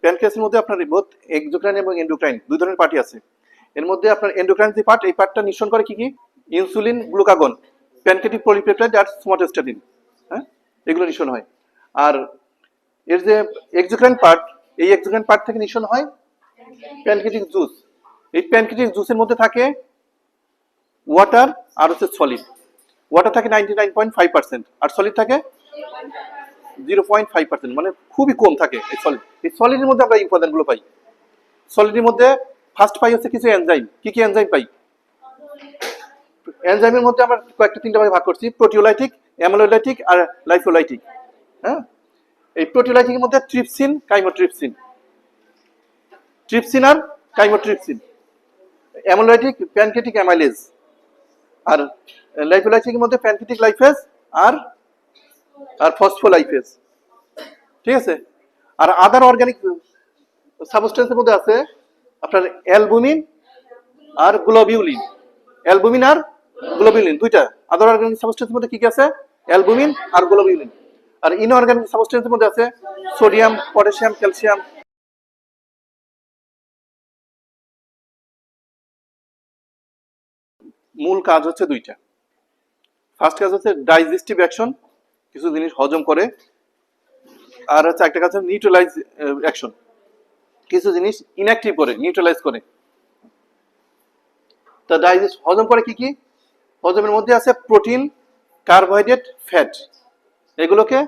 প্যানক্রিয়াসের মধ্যে আপনার both exocrine এবং এন্ডোক্রাইন দুই ধরনের পার্টি আছে। এর মধ্যে আপনার এন্ডোক্রাইন যে পার্ট, এই পার্টটা নিঃসরণ করে কি ইনসুলিন, গ্লুকাগন, প্যানক্রিয়াটিক পলিপেপটাইড আর সোমাটোস্ট্যাটিন। হ্যাঁ, এগুলো নিঃসরণ হয়। আর এর যে এক্সোক্রাইন পার্ট, এই এক্সোক্রাইন পার্ট থেকে নিঃসরণ হয় প্যানক্রিয়াটিক জুস। এই প্যানক্রিয়াটিক জুসের মধ্যে থাকে ওয়াটার আর হচ্ছে সলিড। ওয়াটার থাকে 99.5% আর সলিড থাকে 0.5%, মানে খুবই কম থাকে এই সলিড। এই সলিডের মধ্যে আমরা এই উপাদানগুলো পাই। সলিডের মধ্যে ফার্স্ট পাই হচ্ছে কিছু এনজাইম। কি কি এনজাইম পাই? এনজাইমের মধ্যে আমরা কয়েকটা তিনটা ভাগে ভাগ করছি, প্রোটিওলাইটিক, অ্যামিলোলাইটিক আর লাইসোলাইটিক। হ্যাঁ, এই প্রোটিওলাইটিকের মধ্যে ট্রিপসিন, কাইমোট্রিপসিন, ট্রিপসিন আর কাইমোট্রিপসিন। অ্যামিলোলাইটিক প্যানক্রিয়াটিক অ্যামাইলেজ, আর লাইসোলাইটিকের মধ্যে প্যানক্রিয়াটিক লাইফেজ আর ফসফোলাইফেজ। ঠিক আছে। আর আদার অর্গানিক সাবস্টেন্সের মধ্যে আছে আপনার অ্যালবুমিন আর গ্লোবিউলিন। অ্যালবুমিন আর গ্লোবিউলিন দুইটা। আদার অর্গানিক সাবস্টেন্সের মধ্যে কি কি আছে? অ্যালবুমিন আর গ্লোবিউলিন। আর ইনঅর্গানিক সাবস্টেন্সের মধ্যে আছে সোডিয়াম, পটাশিয়াম, ক্যালসিয়াম। মূল কাজ হচ্ছে দুইটা। ফার্স্ট কাজ হচ্ছে ডাইজেস্টিভ অ্যাকশন, কিছু জিনিস হজম করে। আর হচ্ছে একটা কাজ হচ্ছে নিউট্রালাইজ অ্যাকশন, কিছু জিনিস ইনঅ্যাক্টিভ করে, নিউট্রালাইজ করে। তা ডাইজেস্ট হজম করে কি কি? হজমের মধ্যে আছে প্রোটিন, কার্বোহাইড্রেট, ফ্যাট, এগুলোকে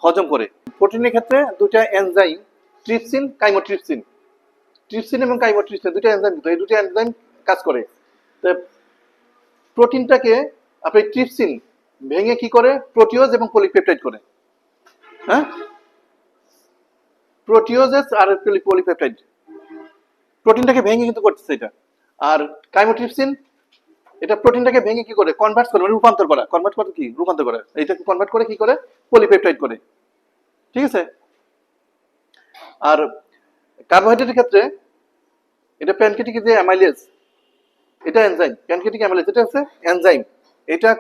হজম করে। প্রোটিনের ক্ষেত্রে দুইটা এনজাইম, ট্রিপসিন, কাইমোট্রিপসিন। ট্রিপসিন এবং কাইমোট্রিপসিন দুইটা এনজাইম, এই দুটো এনজাইম কাজ করে। প্রোটিনটাকে আপনি ট্রিপসিন ভেঙে কি করে? প্রোটিওজ এবং পলিপেপটাইড করে। হ্যাঁ, প্রোটিওজেস আর পলিপেপটাইড, প্রোটিনটাকে ভেঙে কিন্তু করতেছে এটা। আর কাইমোট্রিপসিন এটা প্রোটিনটাকে ভেঙে কি করে? কনভার্ট করে, মানে রূপান্তর করা। কনভার্ট করে কি? রূপান্তর করা। এইটাকে কনভার্ট করে কি করে? পলিপেপটাইড করে। ঠিক আছে। আর কার্বোহাইড্রেটের ক্ষেত্রে এটা প্যানক্রিয়াটিক যে অ্যামাইলেজ, এটা এনজাইম। প্যানক্রিয়াটিক অ্যামাইলেজ এটা হচ্ছে এনজাইম। এটা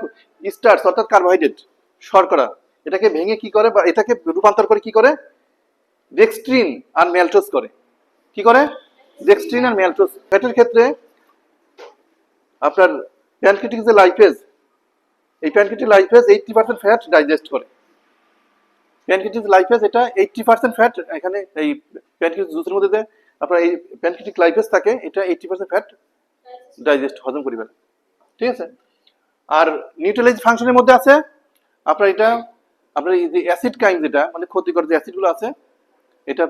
স্টার্চ অর্থাৎ কার্বোহাইড্রেট, শর্করা, এটাকে ভেঙে কি করে বা এটাকে রূপান্তর করে কি করে? ডেক্সট্রিন আর ম্যালটোজ করে। কি করে? ডেক্সট্রিন আর ম্যালটোজ। ফ্যাটের ক্ষেত্রে আপনার প্যানক্রিয়াটিক যে লাইপেজ, এই প্যানক্রিয়াটিক লাইপেজ 80% ফ্যাট ডাইজেস্ট করে। প্যানক্রিয়াটিক লাইপেজ এটা 80% ফ্যাট, এখানে এই প্যানক্রিয়াটিক জুসের মধ্যে আপনার এই প্যানক্রিয়াটিক লাইপেজ থাকে, এটা 80% ফ্যাট ডাইজেস্ট, হজম করিবেন। ঠিক আছে। আর নিউট্রালাইজ ফাংশনের মধ্যে আছে আপনার এটা, আপনার এই যে অ্যাসিড কাইন্ড, যেটা মানে ক্ষতিকর যে অ্যাসিডগুলো আছে, এটা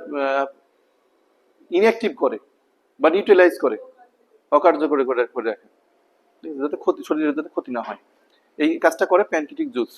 ইনঅ্যাক্টিভ করে বা নিউট্রালাইজ করে, অকার্যকরী করে রাখে, যাতে ক্ষতি, শরীরের যাতে ক্ষতি না হয়। এই কাজটা করে প্যানক্রিয়াটিক জুস।